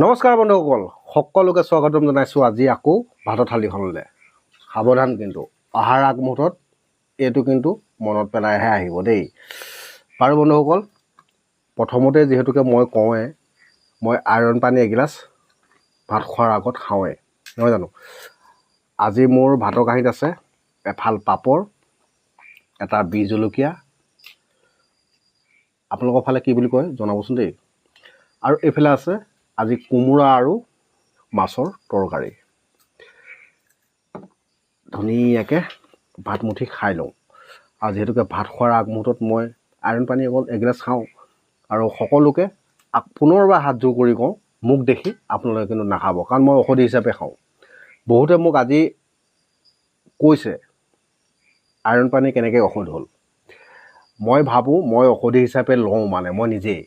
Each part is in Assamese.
নমস্কাৰ বন্ধুসকল, সকলোকে স্বাগতম জনাইছোঁ আজি আকৌ ভাতৰ থালিখনলৈ। সাৱধান কিন্তু অহাৰ আগমুহূৰ্তত এইটো কিন্তু মনত পেলাইহে আহিব দেই। বাৰু বন্ধুসকল, প্ৰথমতে যিহেতুকে মই কওঁৱে, মই আইৰণ পানী এগিলাচ ভাত খোৱাৰ আগত খাওঁৱে, নহয় জানো। আজি মোৰ ভাতৰ কাঁহীত আছে এফাল পাপৰ, এটা বি জলকীয়া, আপোনালোকৰ ফালে কি বুলি কয় জনাবচোন দেই। আৰু এইফালে আছে আজি কোমোৰা আৰু মাছৰ তৰকাৰী। ধুনীয়াকৈ ভাতমুঠি খাই লওঁ। আৰু যিহেতুকে ভাত খোৱাৰ আগমুহূৰ্তত মই আইৰণ পানী অকল এগিলাচ খাওঁ। আৰু সকলোকে পুনৰবাৰ হাত জোৰ কৰি কওঁ, মোক দেখি আপোনালোকে কিন্তু নাখাব, কাৰণ মই ঔষধি হিচাপে খাওঁ। বহুতে মোক আজি কৈছে আইৰণ পানী কেনেকৈ ঔষধ হ'ল। মই ভাবোঁ মই ঔষধি হিচাপে লওঁ, মানে মই নিজেই।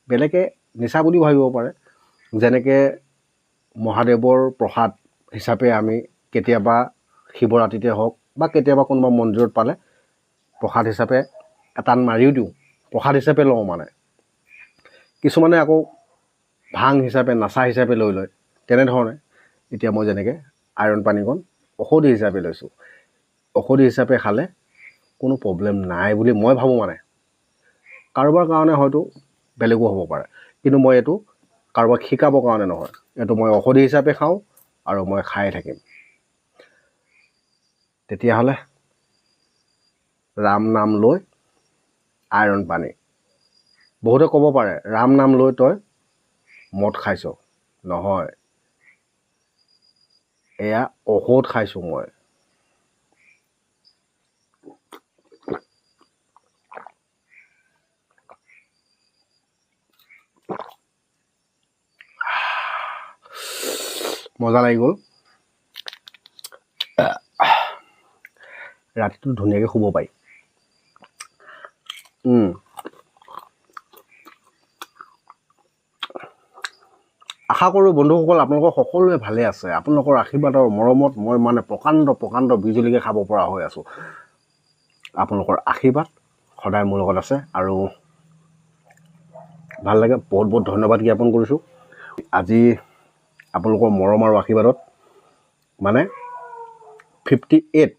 বেলেগে নিচা বুলিও ভাবিব পাৰে। যেনেকৈ মহাদেৱৰ প্ৰসাদ হিচাপে আমি কেতিয়াবা শিৱৰাত্ৰিতে হওক বা কেতিয়াবা কোনোবা মন্দিৰত পালে প্ৰসাদ হিচাপে এটান মাৰিও দিওঁ, প্ৰসাদ হিচাপে লওঁ মানে। কিছুমানে আকৌ ভাং হিচাপে নাচা হিচাপে লৈ লয়। তেনেধৰণে এতিয়া মই যেনেকৈ আইৰণ পানীকণ ঔষধি হিচাপে লৈছোঁ। ঔষধি হিচাপে খালে কোনো প্ৰব্লেম নাই বুলি মই ভাবোঁ মানে। কাৰোবাৰ কাৰণে হয়তো বেলেগো হ'ব পাৰে, কিন্তু মই এইটো কাৰোবাক শিকাবৰ কাৰণে নহয়, এইটো মই ঔষধি হিচাপে খাওঁ আৰু মই খাই থাকিম। তেতিয়াহ'লে ৰাম নাম লৈ আইৰণ পানী। বহুতে ক'ব পাৰে ৰাম নাম লৈ তই মদ খাইছ। নহয়, এয়া ঔষধ খাইছোঁ মই। মজা লাগি গ'ল। ৰাতিটো ধুনীয়াকৈ শুব পাৰি। আশা কৰোঁ বন্ধুসকল আপোনালোকৰ সকলোৱে ভালে আছে। আপোনালোকৰ আশীৰ্বাদৰ মৰমত মই মানে প্ৰকাণ্ড বিজুলীকে খাব পৰা হৈ আছোঁ। আপোনালোকৰ আশীৰ্বাদ সদায় মোৰ লগত আছে আৰু ভাল লাগে। বহুত ধন্যবাদ জ্ঞাপন কৰিছোঁ। আজি আপোনালোকৰ মৰম আৰু আশীৰ্বাদত মানে 58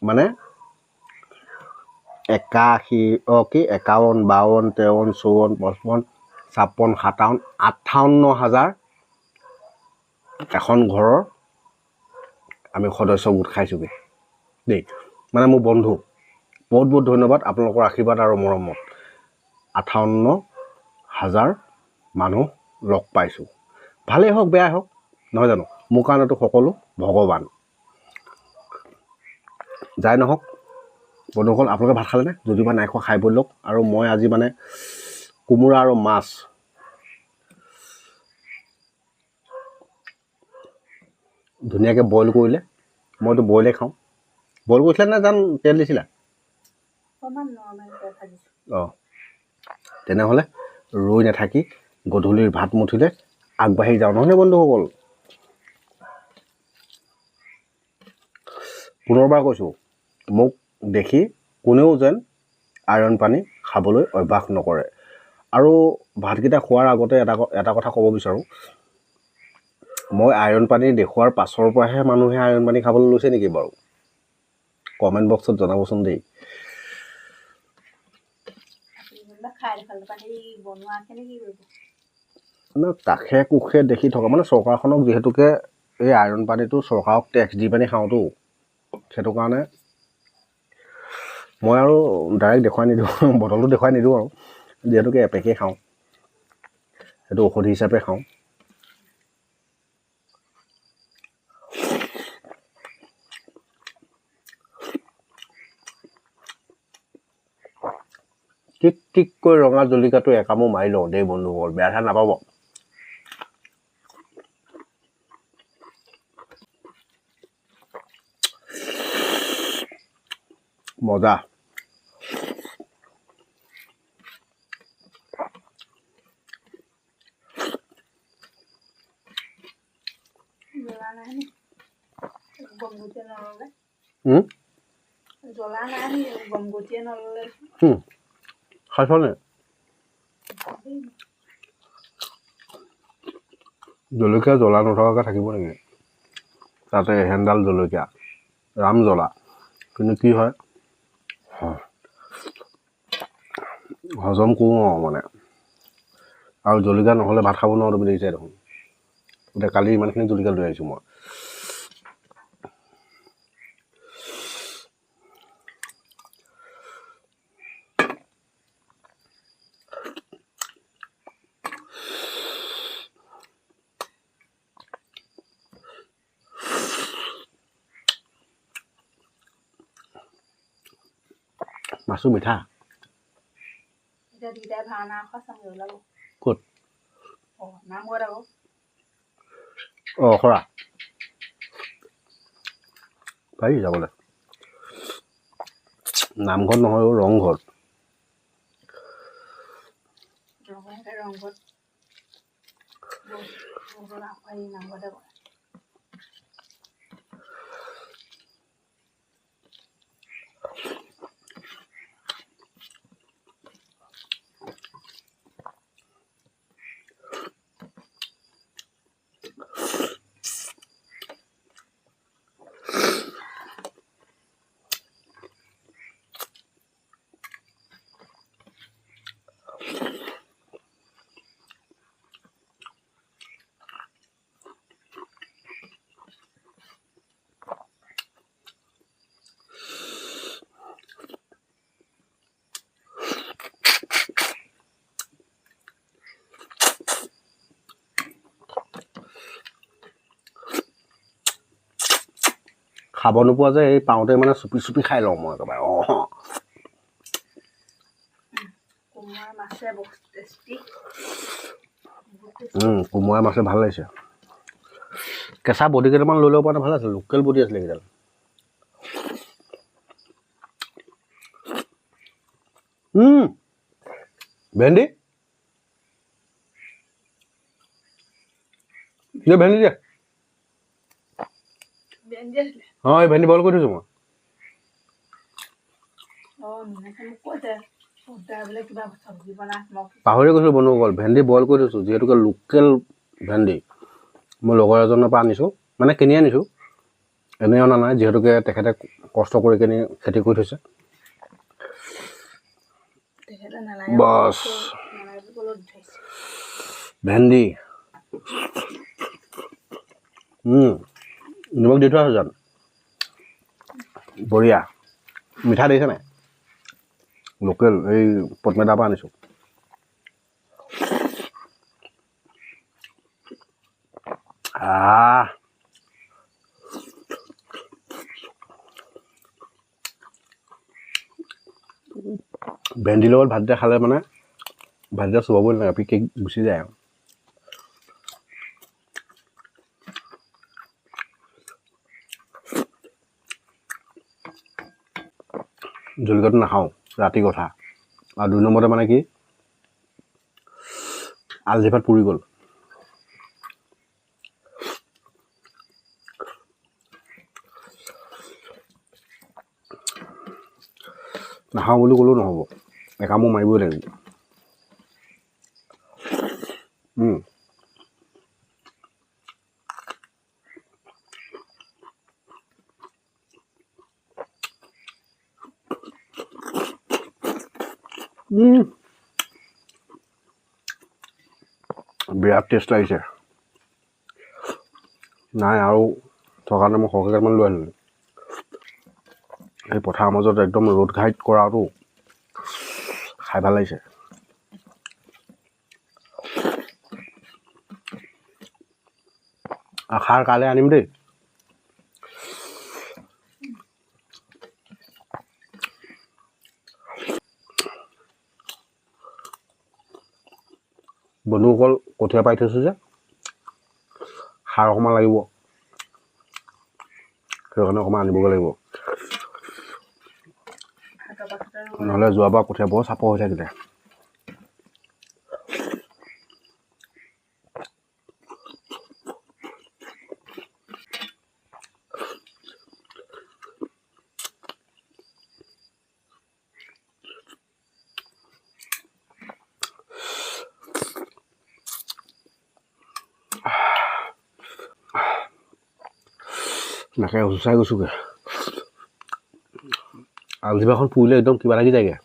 মানে 51, 52, 53, 54, 55, 56, 57, 58,000 এখন ঘৰৰ আমি সদস্য গোট খাইছোঁগৈ দেই। মানে মোৰ বন্ধু, বহুত ধন্যবাদ আপোনালোকৰ আশীৰ্বাদ আৰু মৰমত 58,000 মানুহ লগ পাইছোঁ। ভালেই হওক বেয়াই হওক, নহয় জানো, মোৰ কাৰণেতো সকলো ভগৱান। যাই নহওক বন্ধুসকল, আপোনালোকে ভাত খালেনে? যদিও বা নাই খোৱা খাই বৈ লওক। আৰু মই আজি মানে কোমোৰা আৰু মাছ ধুনীয়াকৈ বইল কৰিলে। মইতো বইলে খাওঁ। বইল কৰিছিলে নে জান তেল দিছিলা? তেনেহ'লে ৰৈ নাথাকি গধূলিৰ ভাত মুঠিলে আগবাঢ়ি যাওঁ, নহয়নে বন্ধুসকল? পুনৰবাৰ কৈছোঁ, মোক দেখি কোনেও যেন আইৰণ পানী খাবলৈ অভ্যাস নকৰে। আৰু ভাতকেইটা খোৱাৰ আগতে এটা কথা ক'ব বিচাৰোঁ, মই আইৰণ পানী দেখুৱাৰ পাছৰ পৰাহে মানুহে আইৰণ পানী খাবলৈ লৈছে নেকি বাৰু? কমেণ্ট বক্সত জনাবচোন দেই। কাষে কোষে দেখি থকা মানে চৰকাৰখনক যিহেতুকে এই আইৰণ পানীটো চৰকাৰক টেক্স দি পানি খাওঁতো, সেইটো কাৰণে মই আৰু ডাইৰেক্ট দেখুৱাই নিদিওঁ, বটলটো দেখুৱাই নিদিওঁ আৰু যিহেতুকে এপেকেই খাওঁ, সেইটো ঔষধি হিচাপে খাওঁ। টিককৈ ৰঙা জলকীয়াটো একামো মাৰি লওঁ দেই বন্ধুসকল, বেয়া ঠাই নাপাব। মজা। খাইছনে? জলকীয়া জ্বলা নথকাকৈ থাকিব নেকি তাতে হেণ্ডাল জলকীয়া ৰাম জ্বলা কিন্তু কি হয় হজম কৰোঁ মানে আৰু জলকীয়া নহ'লে ভাত খাব নোৱাৰোঁ তুমি দেখিছাই দেখোন এতিয়া কালি ইমানখিনি জলকীয়া লৈ আহিছোঁ মই মাছটো মিঠা ক'ত খৰা পাৰি যাবলৈ নামঘৰত নহয় ৰংঘৰত খাব নোপোৱা যে এই পাওঁতে মানে চুপি চুপি খাই লওঁ মই একেবাৰে কোমোৰা মাছে ভাল লাগিছে কেঁচা বডি কেইটামান লৈ ল'ব পৰা ভাল আছিল লোকেল বডি আছিলে কেইডাল ভেন্দি ভেন্দি দিয়া অঁ এই ভেন্দি বইল কৰি থৈছোঁ মই পাহৰি গৈছোঁ বনোৱা গ'ল ভেন্দি বইল কৰি থৈছোঁ যিহেতুকে লোকেল ভেন্দি মই লগৰ এজনৰ পৰা আনিছোঁ মানে কিনি আনিছোঁ এনেই অনা নাই যিহেতুকে তেখেতে কষ্ট কৰি কিনি খেতি কৰি থৈছে বছ ভেন্দি নিমখ দি থোৱা আছে জানো বঢ়িয়া মিঠা দেখিছে নাই লোকেল এই পটমেদাৰ পৰা আনিছোঁ ভেন্দিৰ লগত ভাতকেইটা খালে মানে ভাতকেইটা চুবাবই নালাগে পিক গুচি যায় আৰু জলকীয়াটো নাখাওঁ ৰাতি কথা আৰু 2 নম্বৰতে মানে কি আলজিভাত পুৰি গ'ল নাখাওঁ বুলি ক'লেও নহ'ব একামো মাৰিবই লাগিব বিৰাট টেষ্ট লাগিছে নাই আৰু থকাৰণে মই সৰহকৈ কেইটামান লৈ আনিলোঁ এই পথাৰৰ মাজত একদম ৰ'দ ঘাইত কৰাটো খাই ভাল লাগিছে খাৰ কাইলৈ আনিম দেই বন্ধুসকল কঠীয়া পাৰি থৈছোঁ যে সাৰ অকণমান লাগিব সেইকাৰণে অকণমান আনিবগৈ লাগিব নহ'লে যোৱাবাৰ কঠীয়া বৰ চাপৰ হৈ থাকিলে নাকে হুচাই গৈছোগে আলজিভাখন পুৰিলে একদম কিবা লাগি যায়গে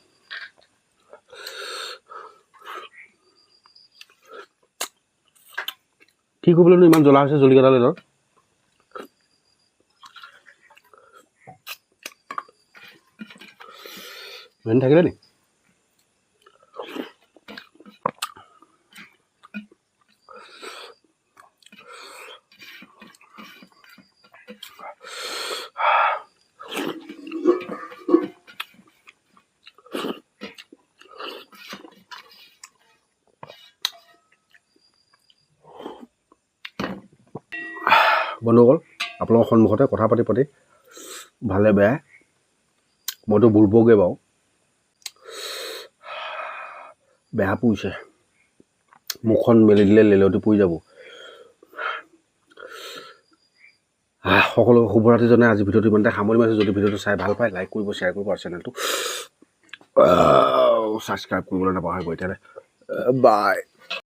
কি কৰিবলৈনো ইমান জ্বলা হৈছে জলকীয়াডাল এডাল ভেন্দি থাকিলে নি বন্ধুসকল আপোনালোকৰ সন্মুখতে কথা পাতি ভালে বেয়া মইতো বুৰ্বকে বাৰু বেয়া পুৰিছে মুখখন মেলি দিলে লেলতি পৰি যাব সকলো শুভৰাত্ৰি জনাই আজি ভিডিঅ'টো ইমানতে সামৰি মাৰিছোঁ যদি ভিডিঅ'টো চাই ভাল পায় লাইক কৰিব শ্বেয়াৰ কৰিব আৰু চেনেলটো ছাবস্ক্ৰাইব কৰিবলৈ নাপাহৰিব এতিয়ালৈ বাই